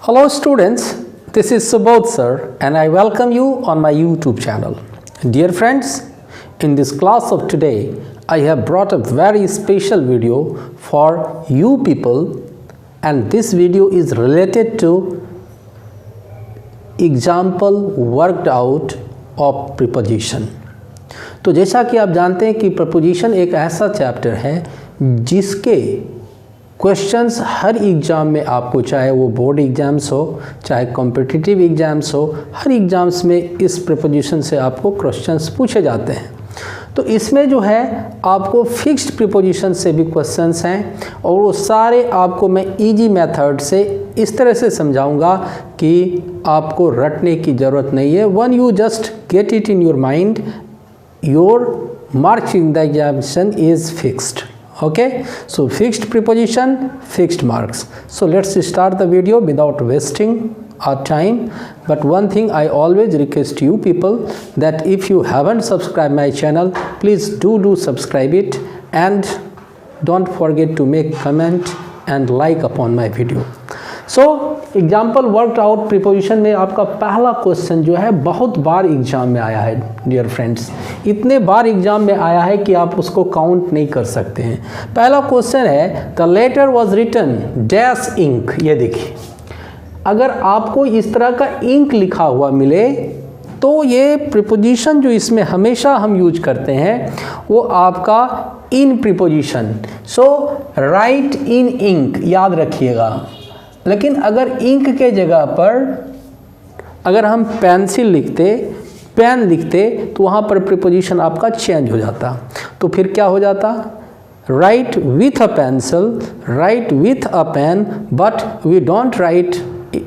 Hello students, this is Subodh sir and I welcome you on my YouTube channel. Dear friends, in this class of today, I have brought a very special video for you people, and this video is related to example worked out of preposition. तो जैसा कि आप जानते हैं कि preposition एक ऐसा chapter है जिसके क्वेश्चंस हर एग्ज़ाम में आपको, चाहे वो बोर्ड एग्ज़ाम्स हो चाहे कॉम्पिटिटिव एग्ज़ाम्स हो, हर एग्ज़ाम्स में इस प्रीपोजिशन से आपको क्वेश्चंस पूछे जाते हैं। तो इसमें जो है आपको फिक्स्ड प्रीपोजिशन से भी क्वेश्चंस हैं और वो सारे आपको मैं इजी मेथड से इस तरह से समझाऊंगा कि आपको रटने की ज़रूरत नहीं है। One you just get it in your mind, your marks in the examination is fixed. Okay, so fixed preposition, fixed marks. So let's start the video without wasting our time. But one thing I always request you people, that if you haven't subscribed my channel, please do subscribe it, and don't forget to make comment and like upon my video. So example worked out preposition में आपका पहला question जो है बहुत बार exam में आया है dear friends, इतने बार एग्जाम में आया है कि आप उसको काउंट नहीं कर सकते हैं। पहला क्वेश्चन है the letter was written dash ink. ये देखिए, अगर आपको इस तरह का इंक लिखा हुआ मिले तो ये प्रीपोजिशन जो इसमें हमेशा हम यूज करते हैं वो आपका इन प्रीपोजिशन। सो राइट इन इंक, याद रखिएगा। लेकिन अगर इंक के जगह पर अगर हम पेंसिल लिखते, पेन लिखते, तो वहाँ पर प्रीपोजिशन आपका चेंज हो जाता। तो फिर क्या हो जाता? Write with a pencil, write with a pen, but we don't write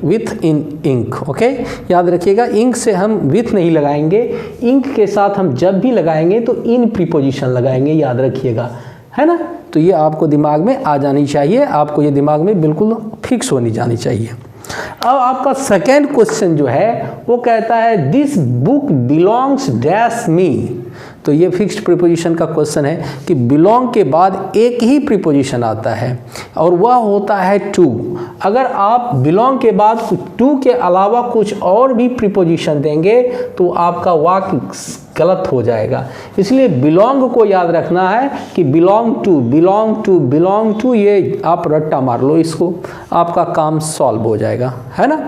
with in ink. Okay, याद रखिएगा, इंक से हम विथ नहीं लगाएंगे, इंक के साथ हम जब भी लगाएंगे तो इन प्रीपोजिशन लगाएंगे, याद रखिएगा, है ना। तो ये आपको दिमाग में आ जानी चाहिए, आपको ये दिमाग में बिल्कुल फिक्स होनी जानी चाहिए। अब आपका सेकेंड क्वेश्चन जो है वो कहता है दिस बुक बिलोंग्स डैश मी। तो ये फिक्स्ड प्रीपोजिशन का क्वेश्चन है कि बिलोंग के बाद एक ही प्रीपोजिशन आता है और वह होता है टू। अगर आप बिलोंग के बाद टू के अलावा कुछ और भी प्रीपोजिशन देंगे तो आपका वाक्य गलत हो जाएगा। इसलिए बिलोंग को याद रखना है कि belong to, belong to, belong to, ये आप रट्टा मार लो, इसको आपका काम सॉल्व हो जाएगा, है ना।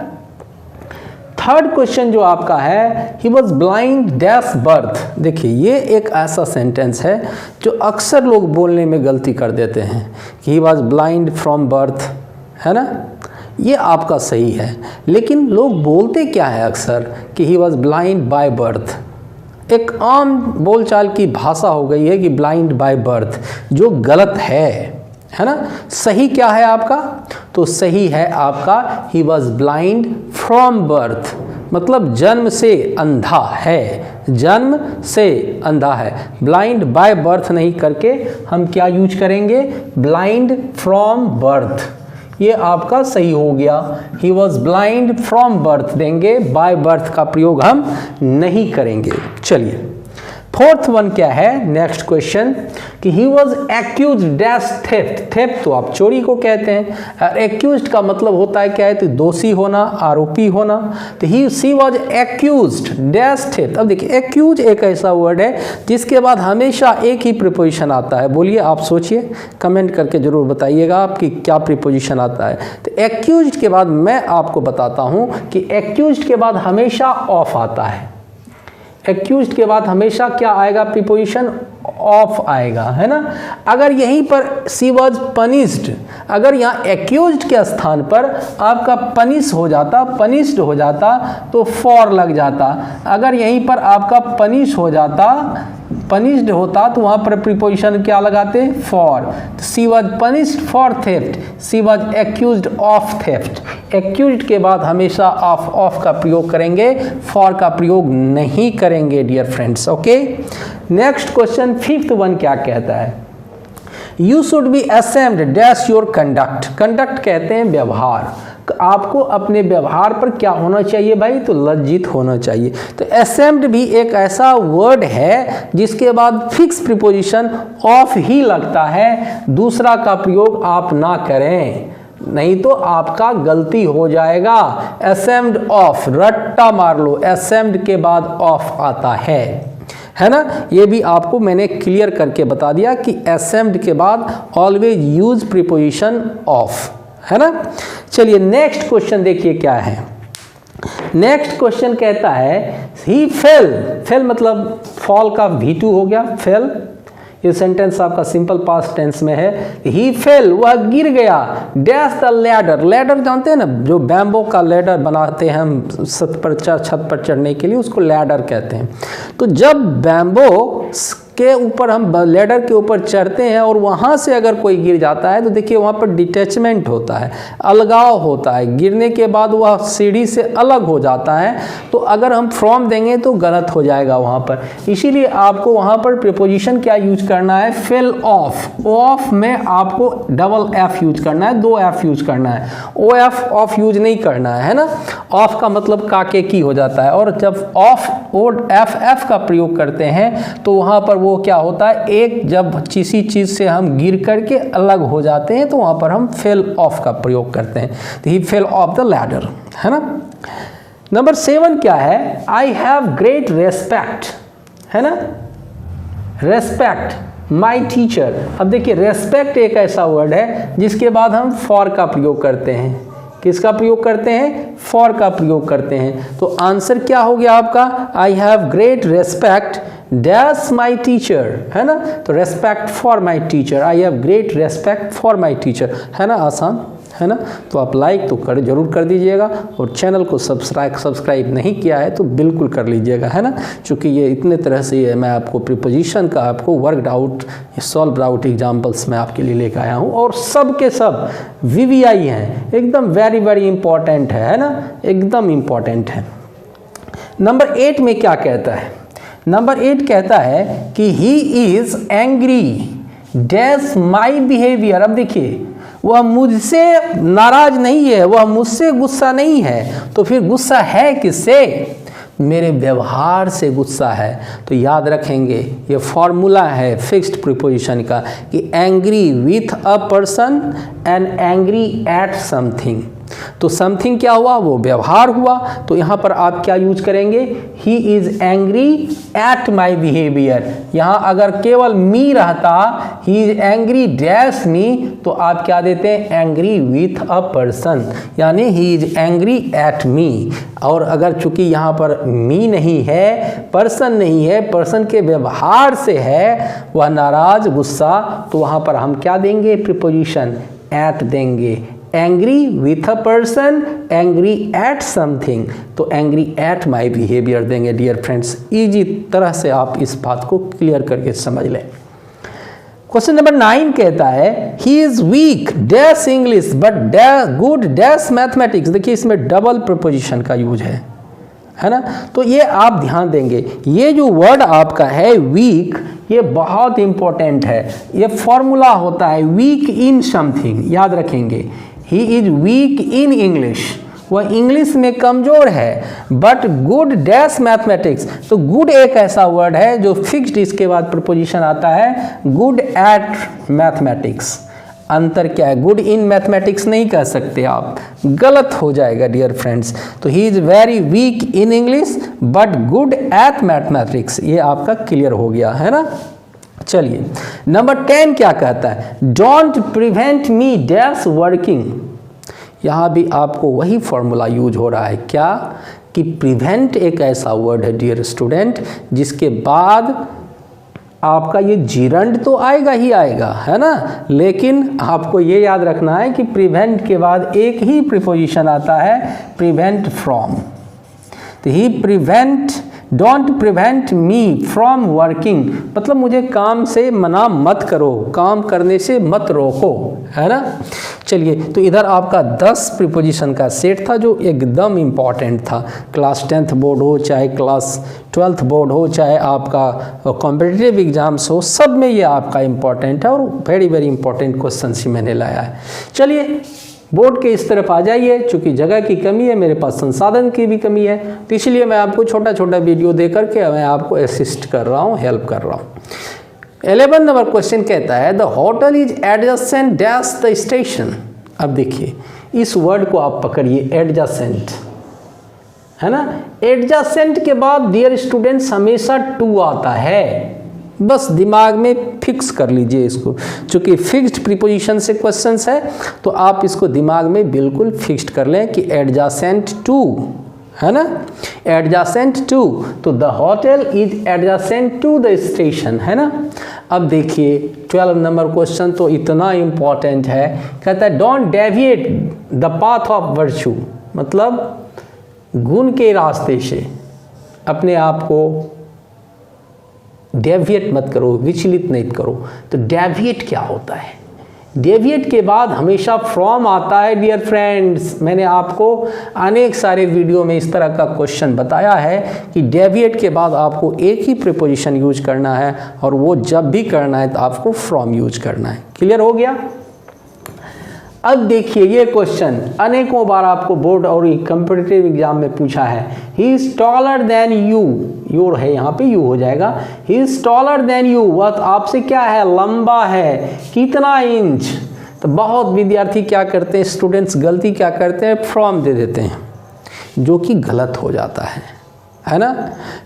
थर्ड क्वेश्चन जो आपका है he was blind dash birth. देखिए, ये एक ऐसा सेंटेंस है जो अक्सर लोग बोलने में गलती कर देते हैं कि he was blind from birth, है ना। ये आपका सही है, लेकिन लोग बोलते क्या है अक्सर कि he was blind by birth. एक आम बोलचाल की भाषा हो गई है कि ब्लाइंड बाय बर्थ, जो गलत है ना। सही क्या है आपका? तो सही है आपका he was blind from birth, मतलब जन्म से अंधा है, जन्म से अंधा है। ब्लाइंड बाय बर्थ नहीं करके हम क्या यूज करेंगे? Blind from birth. ये आपका सही हो गया, he was blind from birth देंगे, बाय बर्थ का प्रयोग हम नहीं करेंगे। चलिए, फोर्थ वन क्या है नेक्स्ट क्वेश्चन कि he was accuse dash theft. Theft तो आप चोरी को कहते हैं, एक्यूज का मतलब होता है क्या है? तो दोषी होना, आरोपी होना। तो सी वॉज एक्यूज डैश थेफ्ट। अब देखिए, एक्यूज एक ऐसा वर्ड है जिसके बाद हमेशा एक ही प्रीपोजिशन आता है। बोलिए, आप सोचिए, कमेंट करके जरूर बताइएगा आपकी क्या प्रीपोजिशन आता है। तो एक्यूज के बाद मैं आपको बताता हूँ कि एक्यूज के बाद हमेशा ऑफ आता है। एक्यूज्ड के बाद हमेशा क्या आएगा? प्रीपोजिशन ऑफ आएगा, है ना। अगर यहीं पर सी वॉज पनिश्ड, अगर यहाँ एक्यूज्ड के स्थान पर आपका पनिश हो जाता, पनिश्ड हो जाता तो फॉर लग जाता। अगर यहीं पर आपका पनिश हो जाता, पनिश्ड होता, तो वहाँ पर प्रीपोजिशन क्या लगाते? For. She was punished for theft, she was accused of theft. Accused के बाद हमेशा ऑफ का प्रयोग करेंगे, फॉर का प्रयोग नहीं करेंगे dear friends. Okay, next question fifth one क्या कहता है? You should be ashamed dash your conduct. Conduct कहते हैं व्यवहार। आपको अपने व्यवहार पर क्या होना चाहिए भाई? तो लज्जित होना चाहिए। तो असेम्ड भी एक ऐसा वर्ड है जिसके बाद फिक्स प्रीपोजिशन ऑफ ही लगता है, दूसरा का प्रयोग आप ना करें। नहीं तो आपका गलती हो जाएगा। असेम्ड ऑफ, रट्टा मार लो, असेम्ड के बाद ऑफ आता है ना। ये भी आपको मैंने क्लियर करके बता दिया कि असेम्ड के बाद ऑलवेज यूज प्रीपोजिशन ऑफ, है ना। चलिए नेक्स्ट क्वेश्चन देखिए क्या है। नेक्स्ट क्वेश्चन कहता है ही फेल, फेल मतलब फॉल का V2 हो गया, फेल। ये सेंटेंस आपका सिंपल पास्ट टेंस में है। ही फेल, वह गिर गया, डैश द लैडर, लैडर जानते हैं ना, जो बैम्बो का लैडर बनाते हैं हम छत पर चढ़ने के लिए, उसको लैडर कहते हैं। तो जब बैम्बो के ऊपर हम लैडर के ऊपर चढ़ते हैं और वहाँ से अगर कोई गिर जाता है तो देखिए वहाँ पर डिटैचमेंट होता है, अलगाव होता है, गिरने के बाद वह सीढ़ी से अलग हो जाता है। तो अगर हम फ्रॉम देंगे तो गलत हो जाएगा वहाँ पर, इसीलिए आपको वहाँ पर प्रीपोजिशन क्या यूज करना है, फेल ऑफ। ऑफ में आपको डबल F यूज करना है, 2 F यूज करना है, ऑफ यूज नहीं करना है ना। ऑफ का मतलब काके की हो जाता है, और जब ऑफ और एफ का प्रयोग करते हैं तो वहाँ पर वो क्या होता है, एक जब किसी चीज़ से हम गिर करके अलग हो जाते हैं तो वहाँ पर हम फेल ऑफ का प्रयोग करते हैं। तो ही फेल ऑफ द लैडर, है ना। नंबर 7 क्या है, आई हैव ग्रेट रेस्पेक्ट, है ना, रेस्पेक्ट माई टीचर। अब देखिए रेस्पेक्ट एक ऐसा वर्ड है जिसके बाद हम फॉर का प्रयोग करते हैं। किसका प्रयोग करते हैं, फॉर का प्रयोग करते हैं। तो आंसर क्या हो गया आपका, I have great respect dash my teacher, है ना। तो respect for my teacher, I have great respect for my teacher, है ना, आसान है ना। तो आप लाइक तो जरूर कर दीजिएगा, और चैनल को सब्सक्राइब नहीं किया है तो बिल्कुल कर लीजिएगा, है ना। चूँकि ये इतने तरह से मैं आपको प्रीपोजिशन का आपको worked out, solve out examples मैं आपके लिए लेकर आया हूँ, और सब के सब VVI हैं, एकदम वेरी इंपॉर्टेंट है ना, एकदम इम्पॉर्टेंट है। नंबर 8 में क्या कहता है, नंबर 8 कहता है कि he is angry dash my behaviour. अब देखिए वह मुझसे नाराज नहीं है, वह मुझसे गुस्सा नहीं है, तो फिर गुस्सा है किससे, मेरे व्यवहार से गुस्सा है। तो याद रखेंगे ये फॉर्मूला है फिक्स्ड प्रीपोजिशन का कि angry with a person and angry at something. तो समथिंग क्या हुआ, वो व्यवहार हुआ। तो यहाँ पर आप क्या यूज करेंगे, he is angry at my behaviour. यहाँ अगर केवल मी रहता, ही इज एंग्री डैश मी, तो आप क्या देते हैं, एंग्री विथ अ पर्सन, यानी he is angry at me. और अगर चूंकि यहाँ पर मी नहीं है, पर्सन नहीं है, पर्सन के व्यवहार से है वह नाराज गुस्सा, तो वहाँ पर हम क्या देंगे, प्रीपोजिशन एट देंगे। Angry with a person, angry at something, तो एंग्री एट माई बिहेवियर देंगे। डियर फ्रेंड्स, इजी तरह से आप इस बात को क्लियर करके समझ लें। क्वेश्चन नंबर 9 कहता है he is weak dash English but good dash mathematics. देखिए इसमें डबल प्रीपोजिशन का यूज है ना। तो ये आप ध्यान देंगे, ये जो वर्ड आपका है वीक, ये बहुत इंपॉर्टेंट है। ये फॉर्मूला होता है वीक इन समथिंग, याद रखेंगे। He is weak in English, वह इंग्लिश में कमजोर है, बट गुड डैश मैथमेटिक्स। तो गुड एक ऐसा वर्ड है जो फिक्स्ड, इसके बाद प्रपोजिशन आता है गुड एट मैथमेटिक्स। अंतर क्या है, गुड इन मैथमेटिक्स नहीं कह सकते आप, गलत हो जाएगा डियर फ्रेंड्स। तो he is very weak in English but good at mathematics, ये आपका क्लियर हो गया है ना। चलिए नंबर 10 क्या कहता है, don't prevent me dash working. यहाँ भी आपको वही फॉर्मूला यूज हो रहा है, क्या कि प्रिवेंट एक ऐसा वर्ड है डियर स्टूडेंट जिसके बाद आपका ये जीरंड तो आएगा ही आएगा, है ना। लेकिन आपको ये याद रखना है कि प्रिवेंट के बाद एक ही प्रीपोजिशन आता है, प्रिवेंट फ्रॉम। तो he prevent, don't prevent me from working, मतलब मुझे काम से मना मत करो, काम करने से मत रोको, है ना। चलिए तो इधर आपका 10 प्रीपोजिशन का सेट था जो एकदम इम्पॉर्टेंट था। क्लास 10th बोर्ड हो, चाहे क्लास 12th बोर्ड हो, चाहे आपका कॉम्पिटिटिव एग्जाम्स हो, सब में ये आपका इम्पॉर्टेंट है और वेरी इंपॉर्टेंट क्वेश्चन ही मैंने लाया है। चलिए बोर्ड के इस तरफ आ जाइए। चूँकि जगह की कमी है, मेरे पास संसाधन की भी कमी है, तो इसलिए मैं आपको छोटा छोटा वीडियो दे करके मैं आपको असिस्ट कर रहा हूँ, हेल्प कर रहा हूँ। 11 नंबर क्वेश्चन कहता है the hotel is adjacent dash the station. अब देखिए इस वर्ड को आप पकड़िए, एडजासेंट, है ना। एडजासेंट के बाद डियर स्टूडेंट्स हमेशा टू आता है, बस दिमाग में फिक्स कर लीजिए इसको। चूंकि फिक्स्ड प्रीपोजिशन से क्वेश्चंस है तो आप इसको दिमाग में बिल्कुल फिक्स्ड कर लें कि एडजासेंट टू, है ना, एडजासेंट टू, तो the hotel is adjacent to the station, है ना। अब देखिए 12 नंबर क्वेश्चन तो इतना इम्पॉर्टेंट है, कहता है don't deviate the path of virtue, मतलब गुण के रास्ते से अपने आप को डेविएट मत करो, विचलित नहीं करो। तो डेविएट क्या होता है? डेविएट के बाद हमेशा फ्रॉम आता है डियर फ्रेंड्स। मैंने आपको अनेक सारे वीडियो में इस तरह का क्वेश्चन बताया है कि डेविएट के बाद आपको एक ही प्रीपोजिशन यूज करना है और वो जब भी करना है तो आपको फ्रॉम यूज करना है। क्लियर हो गया? अब देखिए ये क्वेश्चन अनेकों बार आपको बोर्ड और कॉम्पिटिटिव एग्जाम में पूछा है। ही is taller than you, your है यहाँ पे यू हो जाएगा। ही इज टॉलर देन यू, वह आपसे क्या है? लंबा है। कितना इंच? तो बहुत विद्यार्थी क्या करते हैं, स्टूडेंट्स गलती क्या करते हैं, फ्रॉम दे देते हैं, जो कि गलत हो जाता है ना।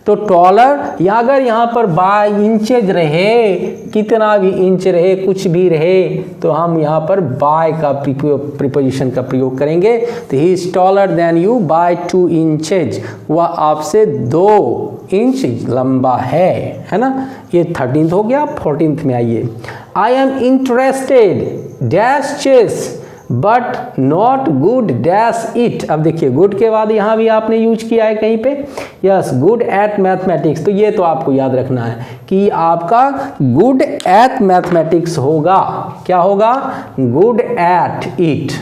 तो टॉलर या अगर यहाँ पर बाय इंचेज रहे, कितना भी इंच रहे, कुछ भी रहे, तो हम यहाँ पर बाय का प्रीपोजिशन का प्रयोग करेंगे। तो he is taller than you by 2 inches, वह आपसे 2 इंच लंबा है ना। ये 13th हो गया। 14th में आइए। I am interested dash chess but not good dash it. अब देखिए गुड के बाद यहाँ भी आपने यूज किया है कहीं पे, यस, गुड एट मैथमेटिक्स। तो ये तो आपको याद रखना है कि आपका गुड एट मैथमेटिक्स होगा। क्या होगा? Good at it.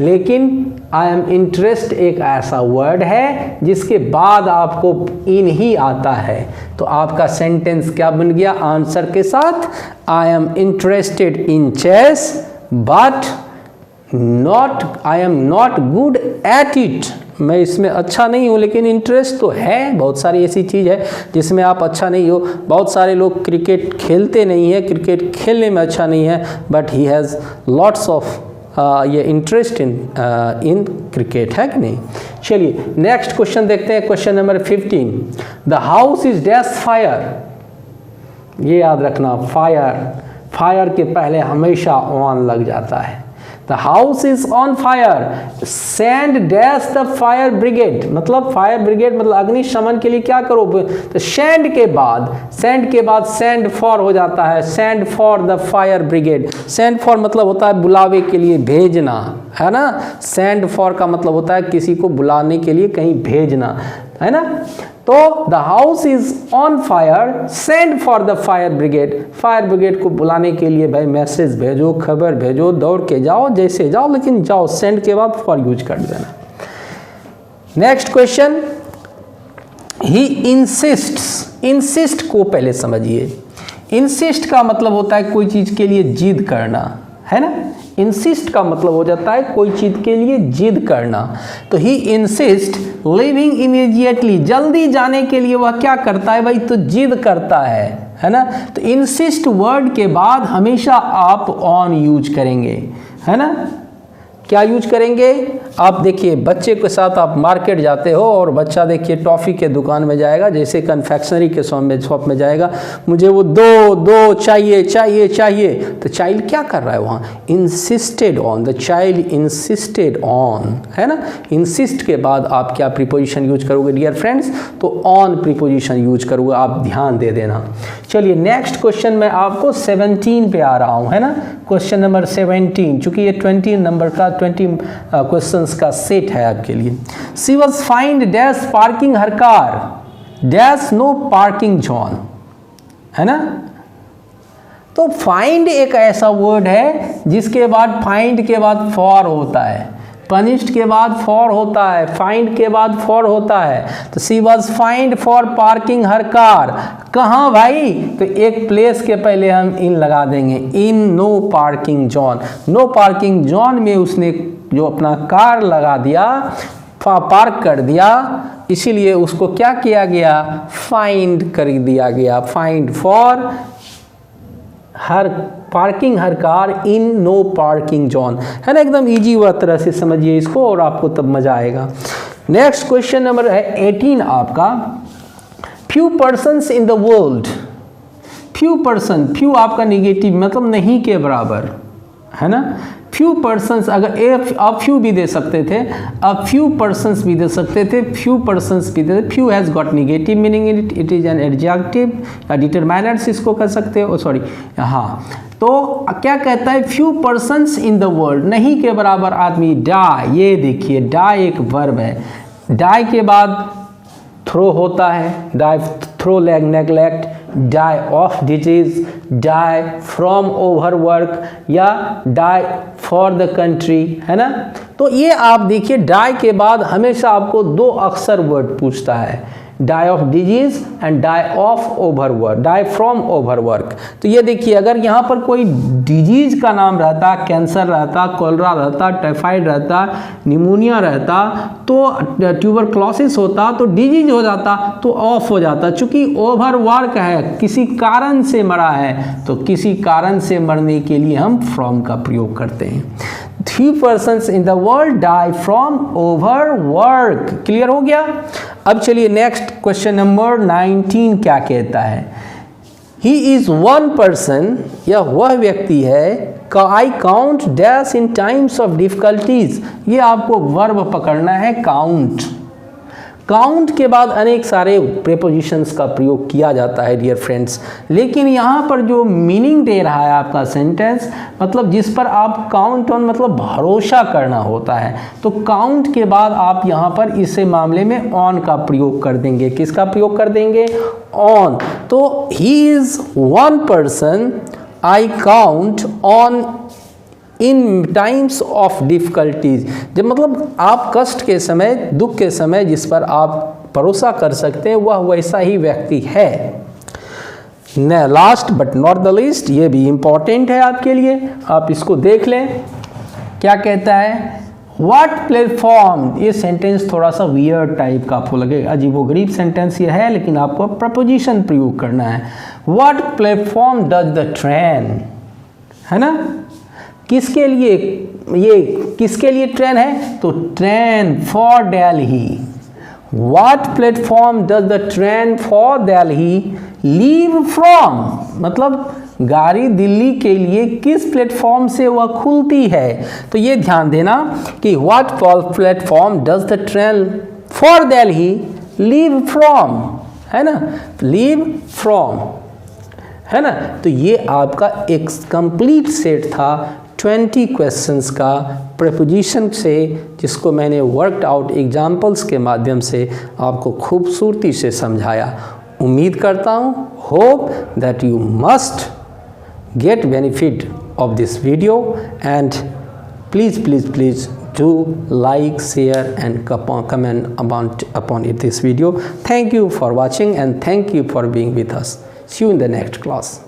लेकिन आई एम इंटरेस्ट एक ऐसा वर्ड है जिसके बाद आपको इन ही आता है, तो आपका सेंटेंस क्या बन गया आंसर के साथ? I am interested in chess but I am not good at it. मैं इसमें अच्छा नहीं हूँ लेकिन इंटरेस्ट तो है। बहुत सारी ऐसी चीज़ है जिसमें आप अच्छा नहीं हो। बहुत सारे लोग क्रिकेट खेलते नहीं है, क्रिकेट खेलने में अच्छा नहीं है, but he has lots of ये इंटरेस्ट इन क्रिकेट, है कि नहीं। चलिए नेक्स्ट क्वेश्चन देखते हैं, question number 15। The house is dash fire. ये याद रखना, फायर के पहले हमेशा ऑन लग जाता है। The house is on fire. Send dash the fire brigade, मतलब फायर ब्रिगेड मतलब अग्निशमन के लिए क्या करो? तो send के बाद send for हो जाता है, send for the fire brigade। send for मतलब होता है बुलावे के लिए भेजना, है ना। send for का मतलब होता है किसी को बुलाने के लिए कहीं भेजना, है ना। तो the house is on fire, send for the fire brigade. Fire brigade को बुलाने के लिए भाई मैसेज भेजो, खबर भेजो, दौड़ के जाओ, जैसे जाओ, लेकिन जाओ, सेंड के बाद फॉर यूज कर देना। नेक्स्ट क्वेश्चन, ही इंसिस्ट्स। इंसिस्ट को पहले समझिए। इंसिस्ट का मतलब होता है कोई चीज के लिए जिद करना, है ना। इंसिस्ट का मतलब हो जाता है कोई चीज के लिए जिद करना। तो ही इंसिस्ट लिविंग इमीडिएटली, जल्दी जाने के लिए वह क्या करता है भाई? तो जिद करता है ना। तो इंसिस्ट वर्ड के बाद हमेशा आप ऑन यूज करेंगे, है ना। क्या यूज करेंगे? आप देखिए बच्चे के साथ आप मार्केट जाते हो और बच्चा देखिए टॉफ़ी के दुकान में जाएगा, जैसे कन्फेक्शनरी के शॉप में जाएगा, मुझे वो दो चाहिए चाहिए चाहिए। तो चाइल्ड क्या कर रहा है वहाँ? Insisted on, the child insisted on, है ना। इंसिस्ट के बाद आप क्या प्रीपोजिशन यूज करोगे डियर फ्रेंड्स? तो ऑन प्रीपोजिशन यूज करोगे, आप ध्यान दे देना। चलिए नेक्स्ट क्वेश्चन मैं आपको 17 पे आ रहा हूँ, है ना। क्वेश्चन नंबर 17, चूंकि ये 20 नंबर का 20 क्वेश्चंस का सेट है आपके लिए। She was fined dash parking her car dash no parking zone, है ना। तो फाइंड एक ऐसा वर्ड है जिसके बाद फाइंड के बाद फॉर होता है, पनिश्ड के बाद फॉर होता है, फाइंड के बाद फॉर होता है। तो she was find for parking her car. कहाँ भाई? तो एक प्लेस के पहले हम इन लगा देंगे, in no parking zone. No parking zone में उसने जो अपना कार लगा दिया, पार्क कर दिया, इसीलिए उसको क्या किया गया? फाइंड कर दिया गया। Fined for her parking her car in no parking zone, है ना, एकदम ईजी हुआ तरह से समझिए इसको और आपको तब मजा आएगा। नेक्स्ट क्वेश्चन नंबर है 18 आपका, few persons in the world, few person, few आपका निगेटिव मतलब नहीं के बराबर, है ना, फ्यू पर्सन्स, अगर अब फ्यू भी दे सकते थे, अब फ्यू पर्सन्स भी दे सकते थे, फ्यू पर्सन्स भी दे, few has got negative meaning in it is an adjective या डिटरमाइनर्स इसको कर सकते हो, सॉरी हाँ। तो क्या कहता है, few persons in the world, नहीं के बराबर आदमी, डाई, ये देखिए डाई एक वर्ब है, डाई के बाद थ्रो होता है, die through neglect, die of disease, die from overwork या डाई फॉर द कंट्री, है ना। तो ये आप देखिए डाई के बाद हमेशा आपको दो अक्षर वर्ड पूछता है, die of disease and die of overwork, die from overwork. तो ये देखिए अगर यहाँ पर कोई डिजीज का नाम रहता, कैंसर रहता, कोलरा रहता, टाइफाइड रहता, निमोनिया रहता, तो ट्यूबरक्लोसिस होता, तो डिजीज हो जाता, तो ऑफ हो जाता। चूंकि ओवरवर्क है, किसी कारण से मरा है, तो किसी कारण से मरने के लिए हम फ्रॉम का प्रयोग करते हैं। 3 persons in the world die from overwork, clear हो गया। अब चलिए नेक्स्ट क्वेश्चन नंबर 19 क्या कहता है, ही इज वन पर्सन, यह वह व्यक्ति है, I count dash in times of difficulties, ये आपको वर्ब पकड़ना है काउंट। काउंट के बाद अनेक सारे प्रीपोजिशंस का प्रयोग किया जाता है डियर फ्रेंड्स, लेकिन यहाँ पर जो मीनिंग दे रहा है आपका सेंटेंस, मतलब जिस पर आप काउंट ऑन मतलब भरोसा करना होता है, तो काउंट के बाद आप यहाँ पर इसे मामले में ऑन का प्रयोग कर देंगे। किसका प्रयोग कर देंगे, ऑन। तो he is one person I count on in times of difficulties, जब मतलब आप कष्ट के समय, दुख के समय जिस पर आप भरोसा कर सकते हैं, वह वैसा ही व्यक्ति है। Last but not the least, ये भी इम्पॉर्टेंट है आपके लिए, आप इसको देख लें। क्या कहता है, व्हाट प्लेटफॉर्म, ये सेंटेंस थोड़ा सा वियर्ड टाइप का आपको लगेगा, अजीबोगरीब सेंटेंस ये है, लेकिन आपको प्रपोजिशन प्रयोग करना है। What platform does the train, है ना, किसके लिए, ये किसके लिए ट्रेन है, तो train for Delhi. What platform does the train for Delhi leave from, मतलब गाड़ी दिल्ली के लिए किस प्लेटफॉर्म से वह खुलती है। तो ये ध्यान देना कि what platform does the train for Delhi leave from, है ना, लीव फ्रॉम, है ना। तो ये आपका एक कंप्लीट सेट था 20 क्वेश्चंस का प्रीपोजिशन से, जिसको मैंने वर्कड आउट एग्जाम्पल्स के माध्यम से आपको खूबसूरती से समझाया। उम्मीद करता हूँ, hope that you must get benefit of this video, and please do like, share and comment upon this video. Thank you for watching and thank you for being with us. See you in the next class.